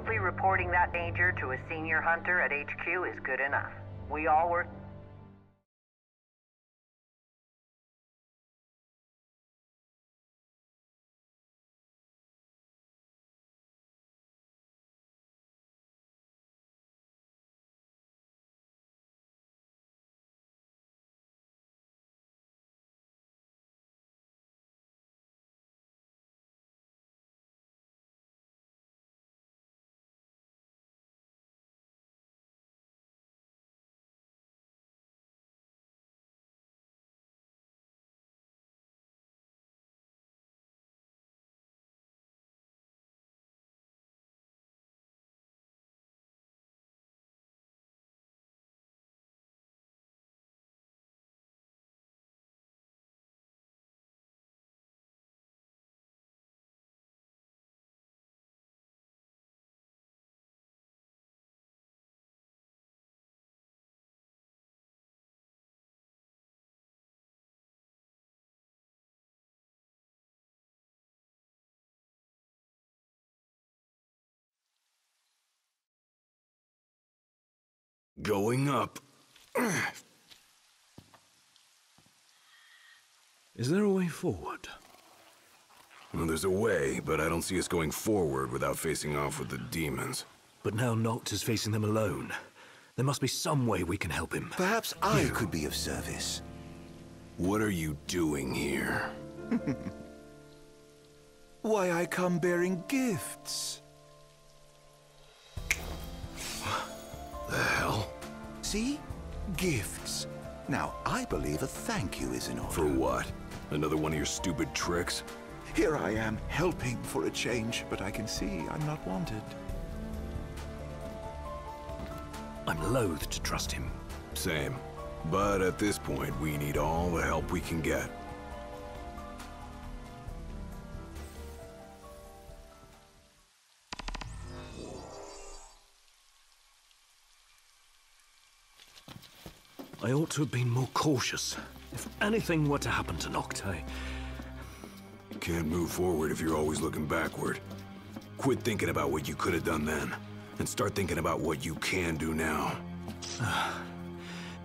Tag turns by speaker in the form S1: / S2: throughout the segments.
S1: Simply reporting that danger to a senior hunter at HQ is good enough. We all work...
S2: Going up.
S3: Is there a way forward?
S2: Well, there's a way, but I don't see us going forward without facing off with the demons.
S3: But now Noct is facing them alone. There must be some way we can help him.
S4: Perhaps I could be of service.
S2: What are you doing here?
S4: Why, I come bearing gifts.
S2: The hell?
S4: See? Gifts. Now, I believe a thank you is in order.
S2: For what? Another one of your stupid tricks?
S4: Here I am, helping for a change, but I can see I'm not wanted.
S3: I'm loath to trust him.
S2: Same. But at this point, we need all the help we can get.
S3: I ought to have been more cautious. If anything were to happen to Noct,
S2: Can't move forward if you're always looking backward. Quit thinking about what you could have done then, and start thinking about what you can do now.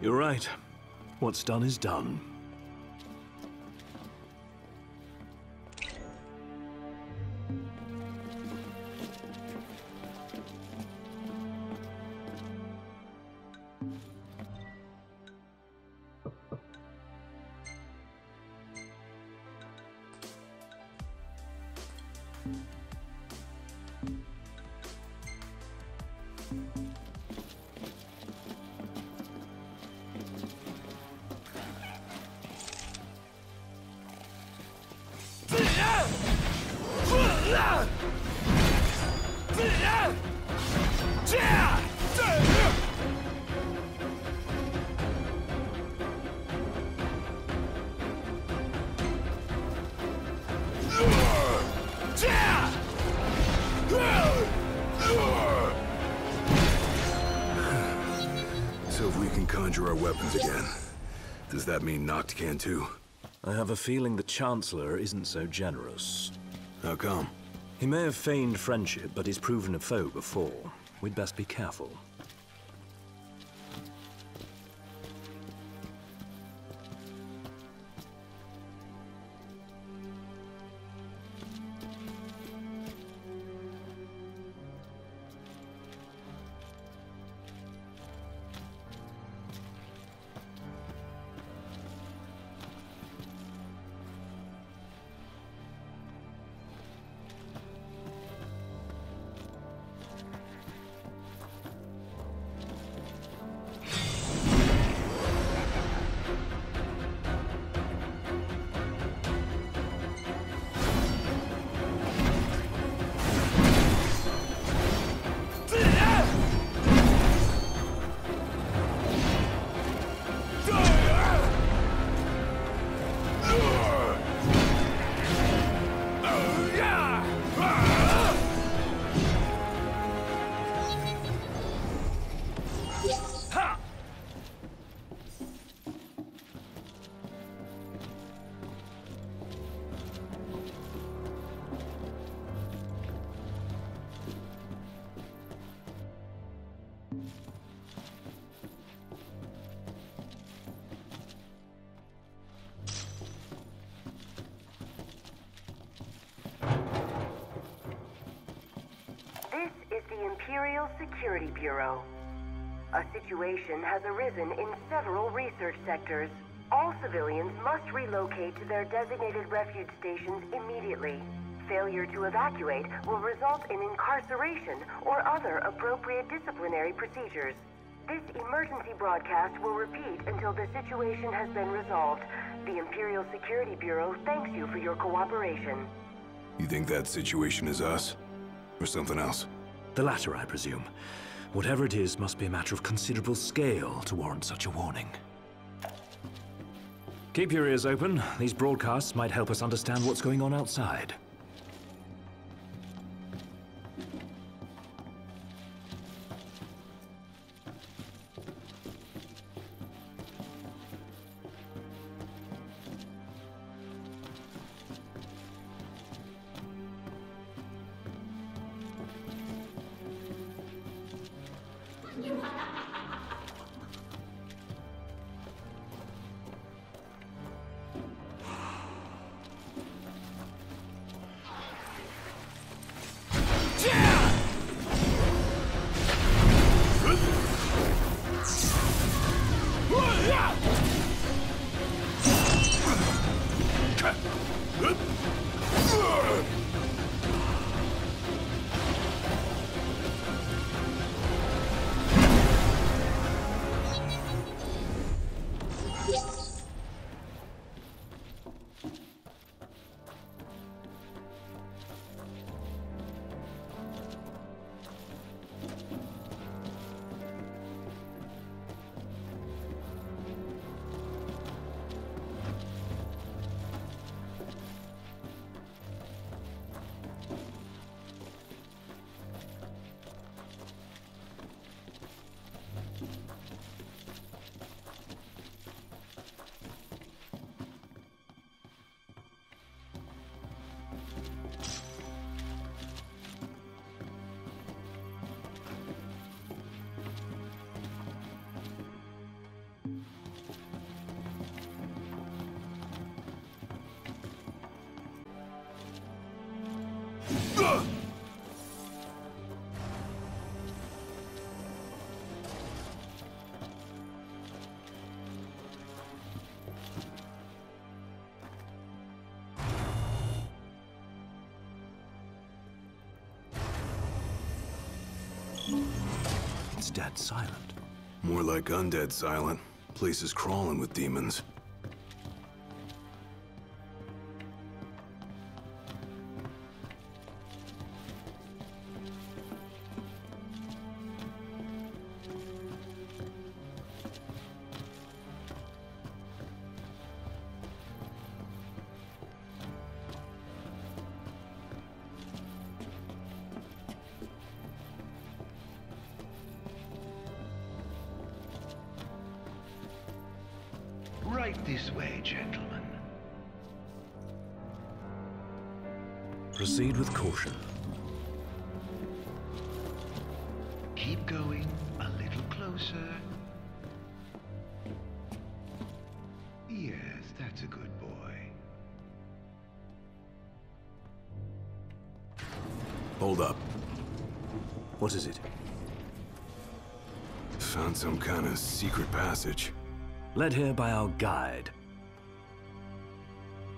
S3: You're right. What's done is done.
S2: So if we can conjure our weapons again, does that mean Noct can too?
S3: I have a feeling the Chancellor isn't so generous.
S2: How come?
S3: He may have feigned friendship, but he's proven a foe before. We'd best be careful.
S5: the Imperial Security Bureau. A situation has arisen in several research sectors. All civilians must relocate to their designated refuge stations immediately. Failure to evacuate will result in incarceration or other appropriate disciplinary procedures. This emergency broadcast will repeat until the situation has been resolved. The Imperial Security Bureau thanks you for your cooperation.
S2: You think that situation is us? Or something else?
S3: The latter, I presume. Whatever it is must be a matter of considerable scale to warrant such a warning. Keep your ears open. These broadcasts might help us understand what's going on outside. It's dead silent.
S2: More like undead silent. Place is crawling with demons.
S6: Right this way, gentlemen.
S3: Proceed with caution.
S6: Keep going a little closer. Yes, that's a good boy.
S2: Hold up.
S3: What is it?
S2: Found some kind of secret passage.
S3: Led here by our guide.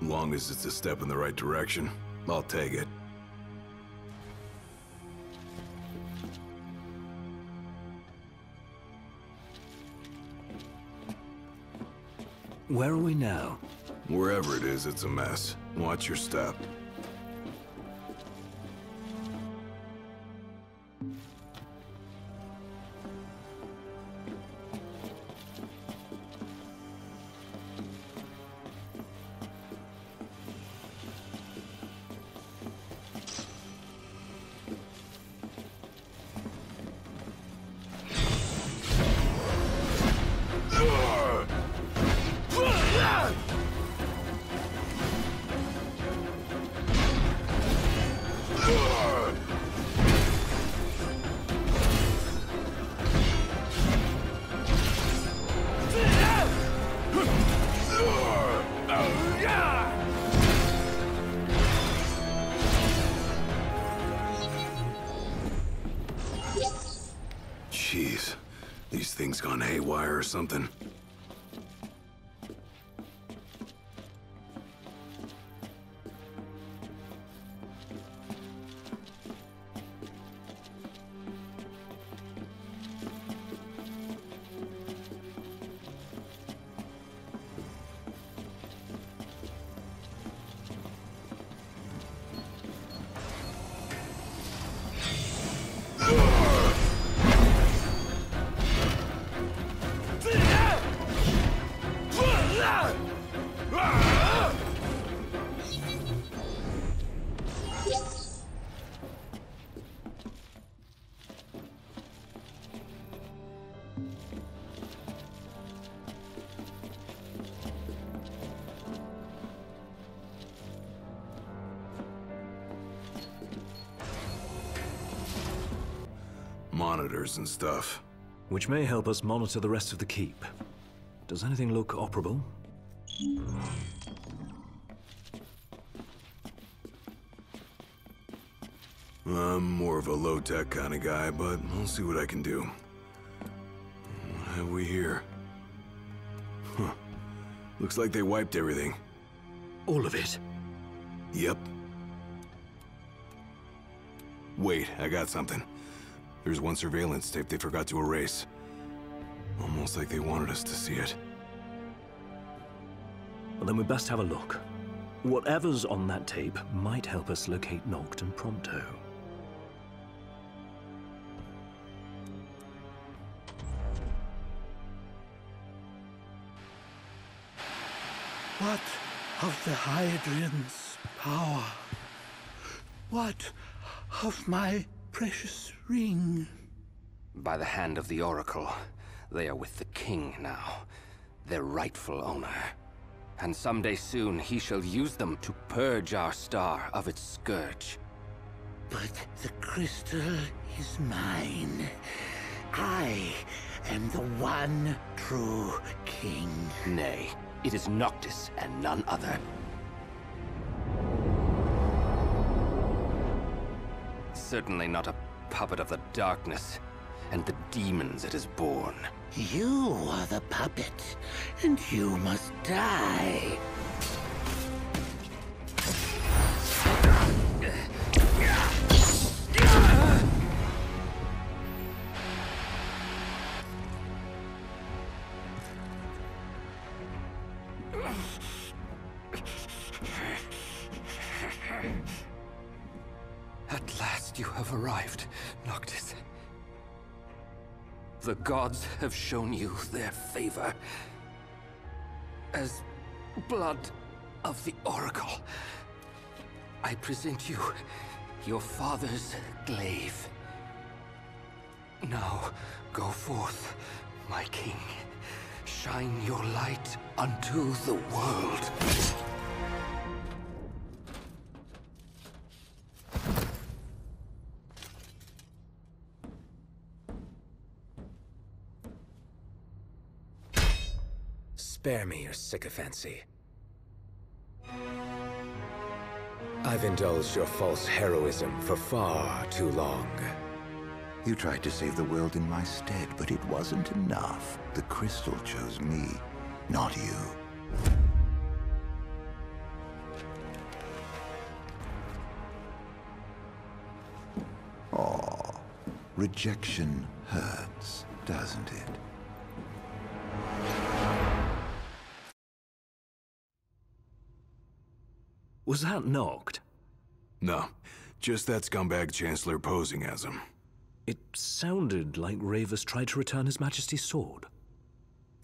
S2: Long as it's a step in the right direction, I'll take it.
S3: Where are we now?
S2: Wherever it is, it's a mess. Watch your step. He's gone haywire or something. Monitors and stuff.
S3: Which may help us monitor the rest of the keep. Does anything look operable?
S2: I'm more of a low-tech kind of guy, but I'll see what I can do. What have we here? Huh. Looks like they wiped everything.
S3: All of it?
S2: Yep. Wait, I got something. There's one surveillance tape they forgot to erase. Almost like they wanted us to see it.
S3: Well, then we best have a look. Whatever's on that tape might help us locate Noct and Prompto.
S7: What of the Hydrian's power? What of my precious ring?
S8: By the hand of the Oracle, they are with the King now, their rightful owner. And someday soon he shall use them to purge our star of its scourge.
S7: But the crystal is mine. I am the one true king.
S8: Nay, it is Noctis and none other. Certainly not a puppet of the darkness and the demons it has borne.
S7: You are the puppet, and you must die.
S8: At last you have arrived, Noctis. The gods have shown you their favor. As blood of the Oracle, I present you your father's glaive. Now, go forth, my king. Shine your light unto the world.
S9: Spare me your sycophancy. I've indulged your false heroism for far too long.
S4: You tried to save the world in my stead, but it wasn't enough. The crystal chose me, not you. Oh, rejection hurts, doesn't it?
S3: Was that Noct?
S2: No, just that scumbag Chancellor posing as him.
S3: It sounded like Ravus tried to return His Majesty's sword.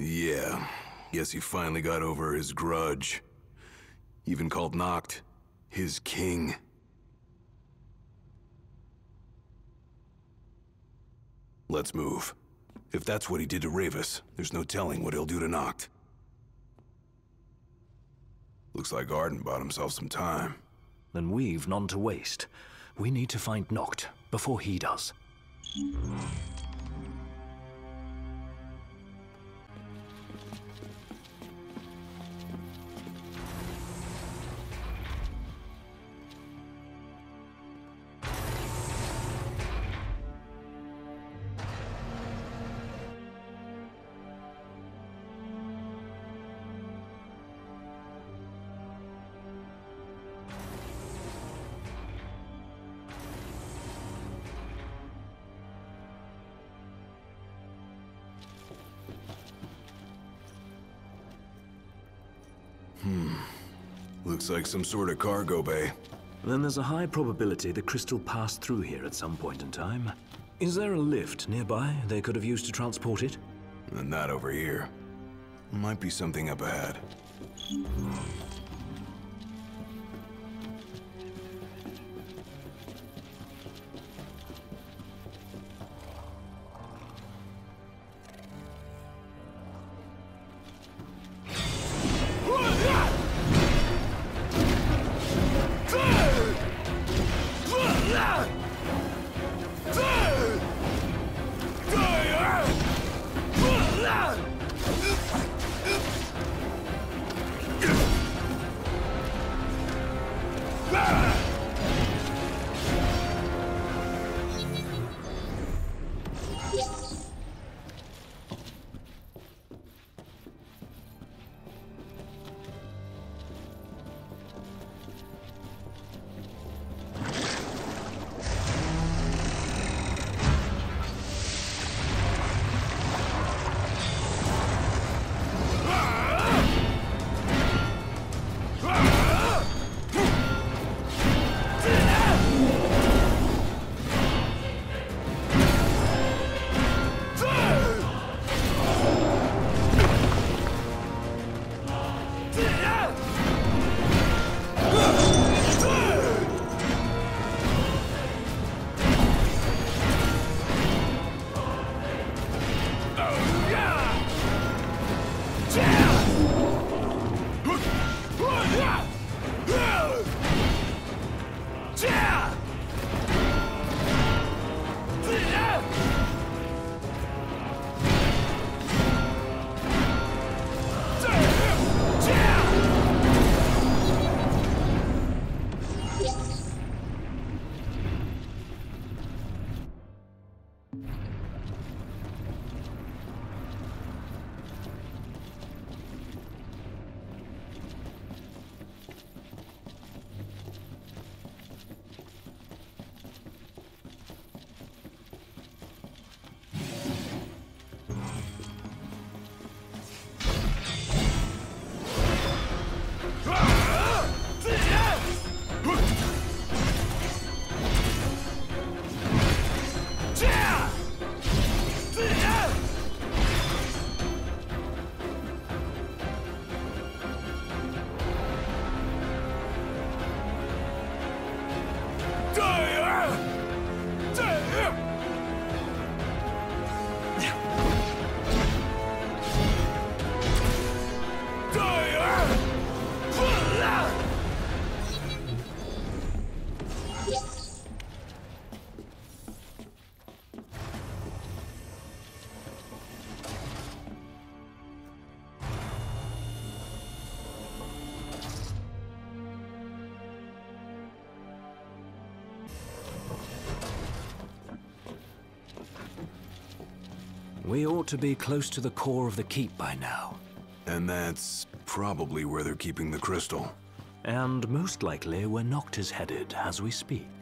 S2: Yeah, guess he finally got over his grudge. Even called Noct his king. Let's move. If that's what he did to Ravus, there's no telling what he'll do to Noct. Looks like Arden bought himself some time.
S3: Then we've none to waste. We need to find Noct before he does.
S2: Looks like some sort of cargo bay.
S3: Then there's a high probability the crystal passed through here at some point in time. Is there a lift nearby they could have used to transport it?
S2: And not over here. Might be something up ahead.
S3: We ought to be close to the core of the keep by now.
S2: And that's probably where they're keeping the crystal.
S3: And most likely where Noctis headed as we speak.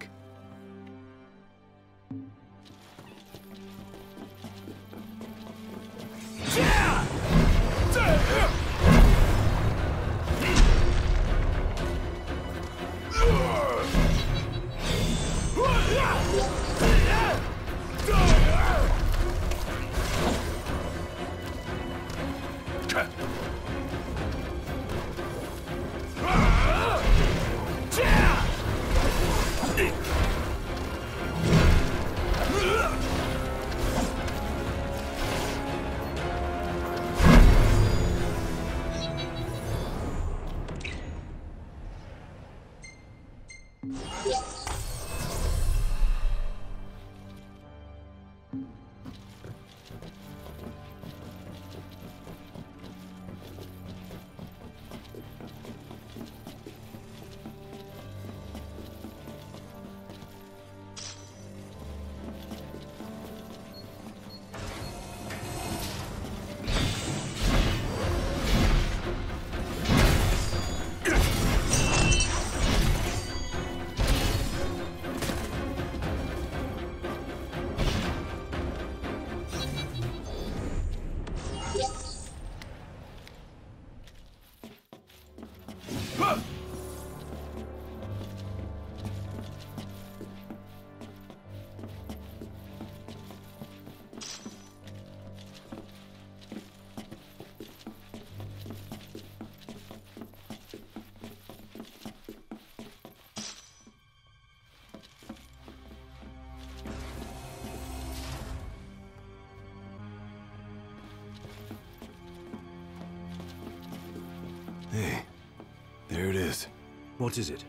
S3: What is it?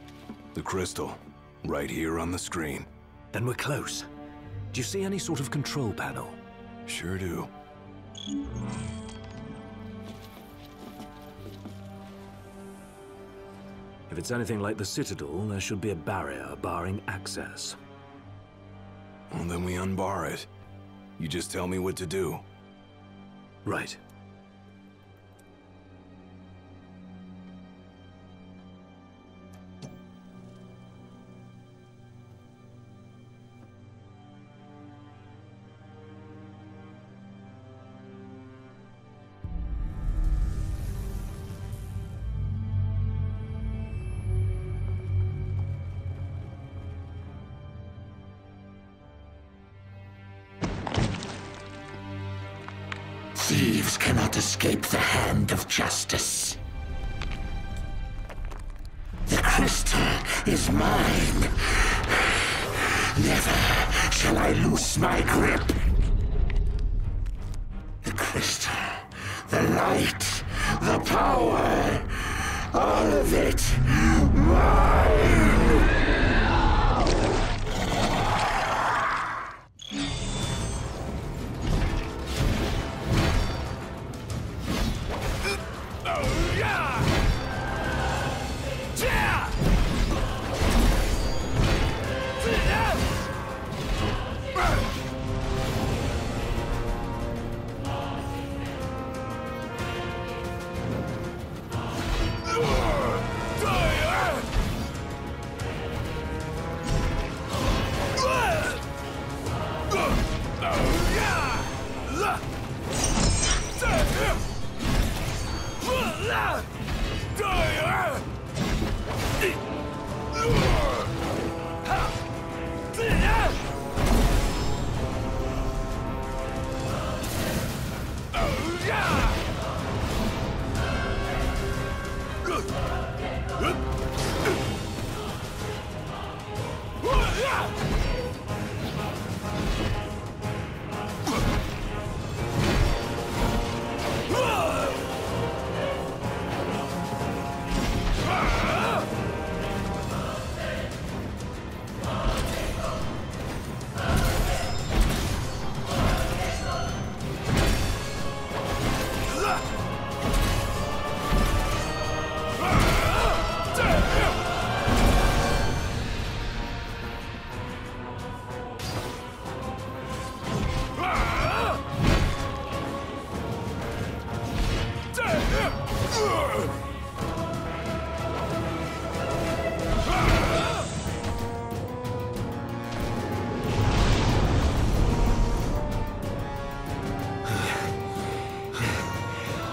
S2: The crystal. Right here on the screen.
S3: Then we're close. Do you see any sort of control panel?
S2: Sure do.
S3: If it's anything like the Citadel, there should be a barrier barring access.
S2: Well, then we unbar it. You just tell me what to do.
S3: Right.
S7: Thieves cannot escape the hand of justice. The crystal is mine. Never shall I loose my grip. The crystal, the light, the power, all of it mine!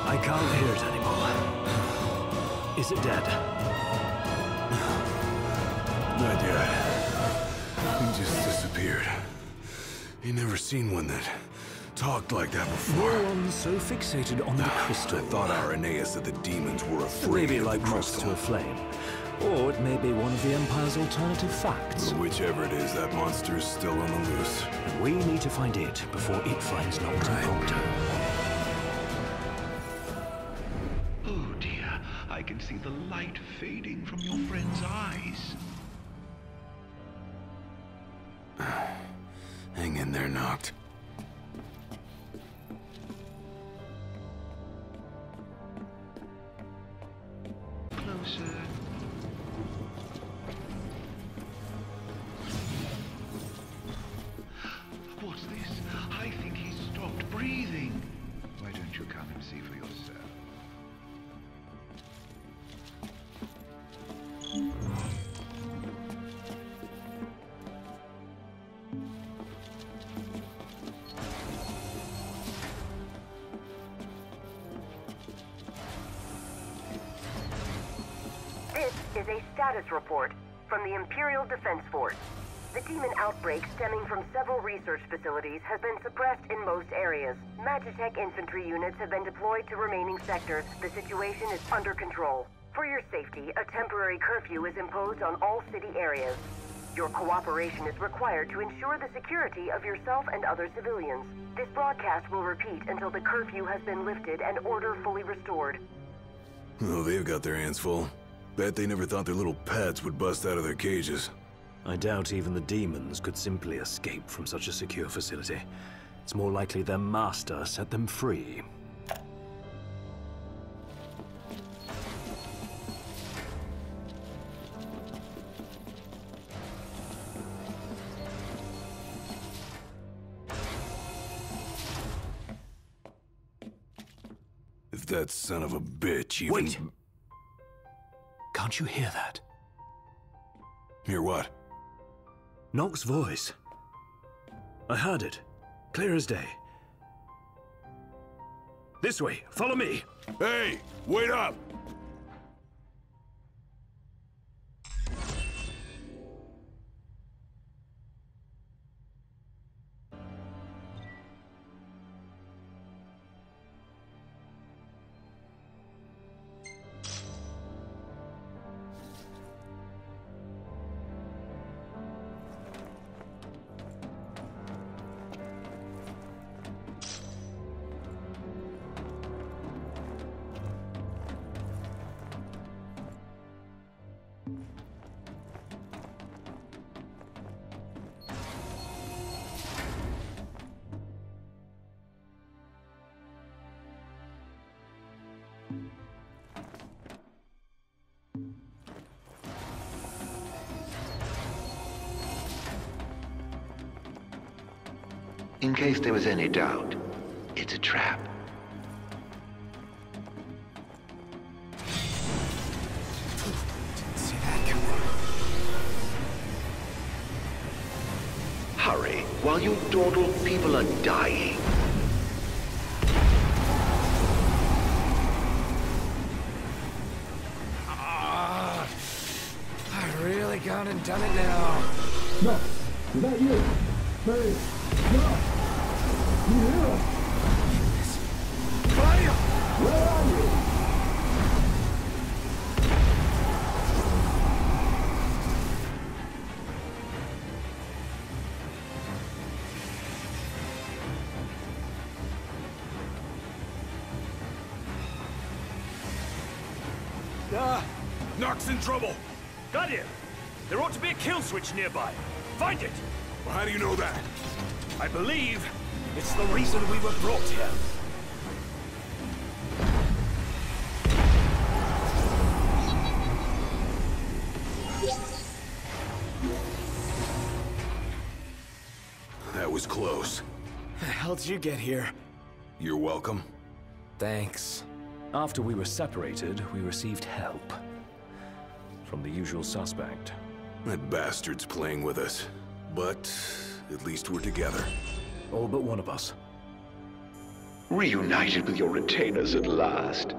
S3: I can't hear it anymore. Is it dead?
S2: Not yet. He just disappeared. Ain't never seen one that talked like that before.
S3: No one's so fixated on the crystal.
S2: I thought Irenaeus said the demons were afraid
S3: Maybe
S2: of
S3: like
S2: the
S3: moths
S2: crystal.
S3: to a flame. Or it may be one of the Empire's alternative facts.
S2: But whichever it is, that monster is still on the loose.
S3: And we need to find it before it finds Noctis Prompto.
S6: Oh dear, I can see the light fading from your friend's eyes.
S2: Hang in there, Noct.
S6: Closer. What's this? I think he's stopped breathing. Why don't you come and see for yourself?
S5: This is a status report from the Imperial Defense Force. The demon outbreak stemming from several research facilities has been suppressed in most areas. Magitech infantry units have been deployed to remaining sectors. The situation is under control. For your safety, a temporary curfew is imposed on all city areas. Your cooperation is required to ensure the security of yourself and other civilians. This broadcast will repeat until the curfew has been lifted and order fully restored.
S2: Oh, they've got their hands full. Bet they never thought their little pets would bust out of their cages.
S3: I doubt even the demons could simply escape from such a secure facility. It's more likely their master set them free.
S2: If that son of a bitch even...
S3: Wait! Can't you hear that?
S2: Hear what?
S3: Nock's voice. I heard it. Clear as day. This way, follow me!
S2: Hey! Wait up!
S6: In case there was any doubt, it's a trap.
S9: Didn't see that coming.
S6: Hurry, while you dawdle, people are dying.
S9: I really gone and done it now.
S7: No, not you. Hey, no. You hear us?
S9: Claudia!
S7: Where are you?
S2: Nock's in trouble!
S3: Got him! There ought to be a kill switch nearby. Find it!
S2: Well, how do you know that?
S3: I believe it's the reason we were brought here.
S2: That was close.
S9: How'd you get here?
S2: You're welcome.
S9: Thanks.
S3: After we were separated, we received help. From the usual suspect.
S2: That bastard's playing with us. But at least we're together.
S3: All but one of us.
S6: Reunited with your retainers at last.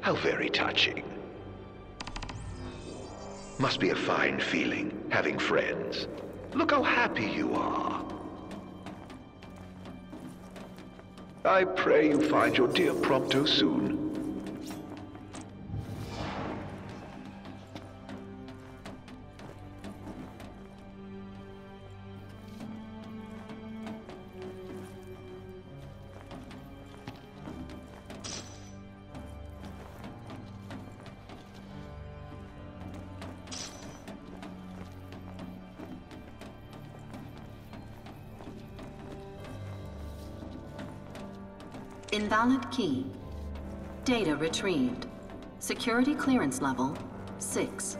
S6: How very touching. Must be a fine feeling, having friends. Look how happy you are. I pray you find your dear Prompto soon.
S10: Invalid key. Data retrieved. Security clearance level 6.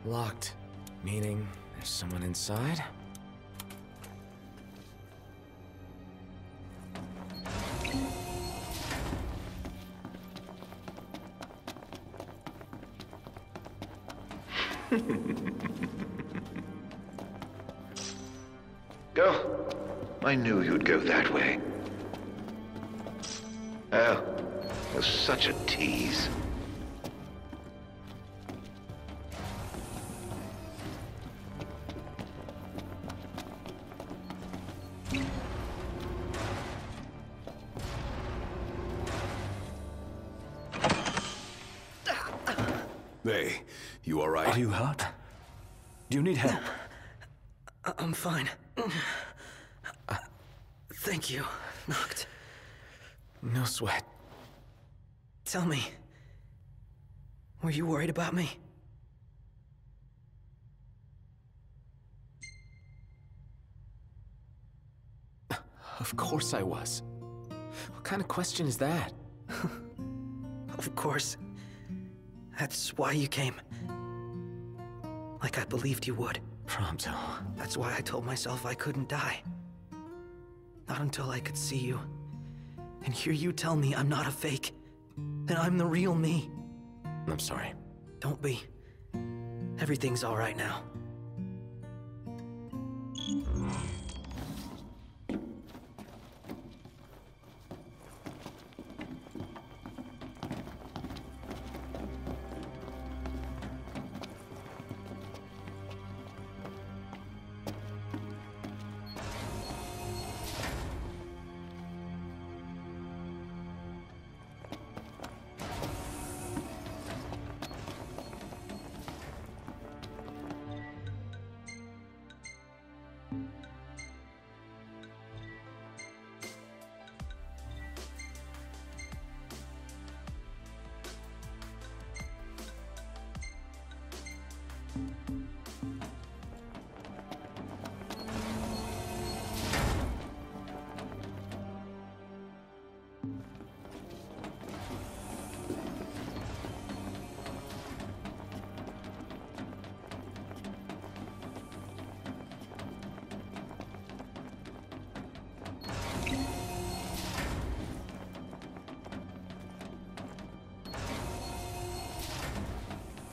S9: Locked. Meaning, there's someone inside?
S6: Go. I knew you'd go that way. Oh, you're such a tease.
S2: Hey, you all right?
S3: Are you hurt? Do you need help?
S11: I'm fine. Thank you, Noct.
S9: No sweat.
S11: Tell me, were you worried about me?
S9: Of course I was. What kind of question is that?
S11: Of course. That's why you came. Like I believed you would.
S9: Prompto.
S11: That's why I told myself I couldn't die. Not until I could see you. And hear you tell me I'm not a fake. That I'm the real me.
S9: I'm sorry.
S11: Don't be. Everything's all right now.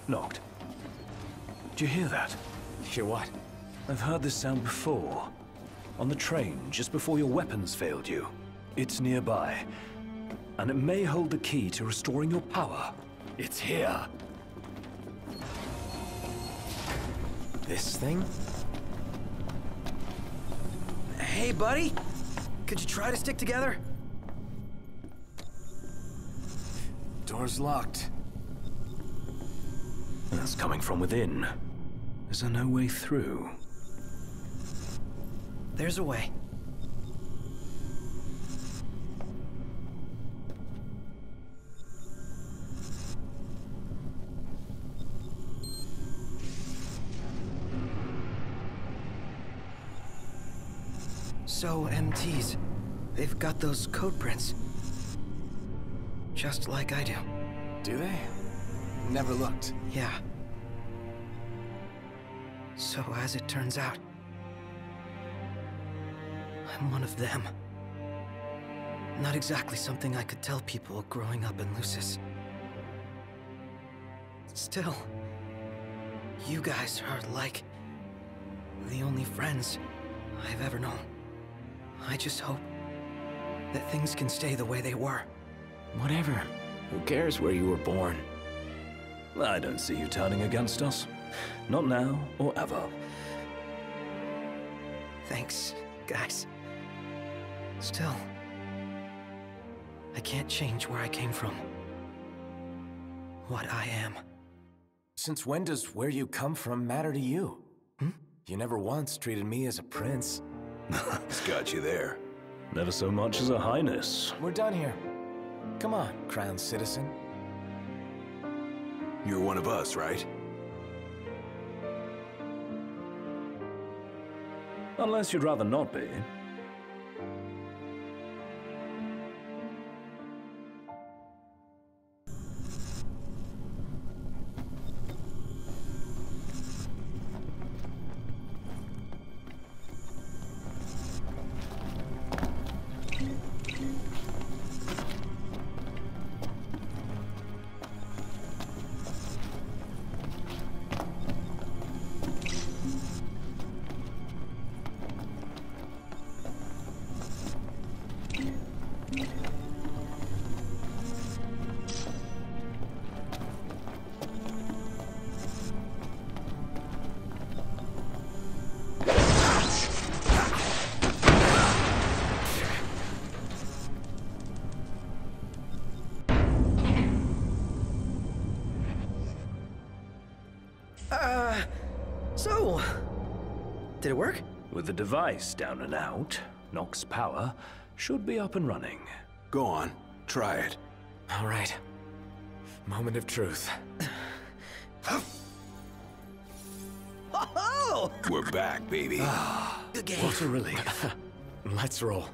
S3: Noct. Do you hear that?
S9: Hear what?
S3: I've heard this sound before. On the train, just before your weapons failed you. It's nearby. And it may hold the key to restoring your power. It's here.
S9: This thing?
S11: Hey, buddy! Could you try to stick together?
S9: Door's locked.
S3: That's coming from within. Is there no way through?
S11: There's a way. So, MTs, they've got those code prints. Just like I do.
S9: Do they? Never looked.
S11: Yeah. So, as it turns out, I'm one of them. Not exactly something I could tell people growing up in Lucis. Still, you guys are like the only friends I've ever known. I just hope that things can stay the way they were.
S9: Whatever. Who cares where you were born?
S3: I don't see you turning against us. Not now or ever.
S11: Thanks, guys. Still, I can't change where I came from. What I am.
S9: Since when does where you come from matter to you?
S11: Hmm?
S9: You never once treated me as a prince.
S2: It's got you there.
S3: Never so much as a highness.
S9: We're done here. Come on, crowned citizen.
S2: You're one of us, right?
S3: Unless you'd rather not be.
S11: Did it work?
S3: With the device down and out, Nox power should be up and running.
S2: Go on, try it.
S9: All right. Moment of truth.
S11: Oh!
S2: We're back, baby.
S11: Good game.
S3: What a relief.
S9: Let's roll.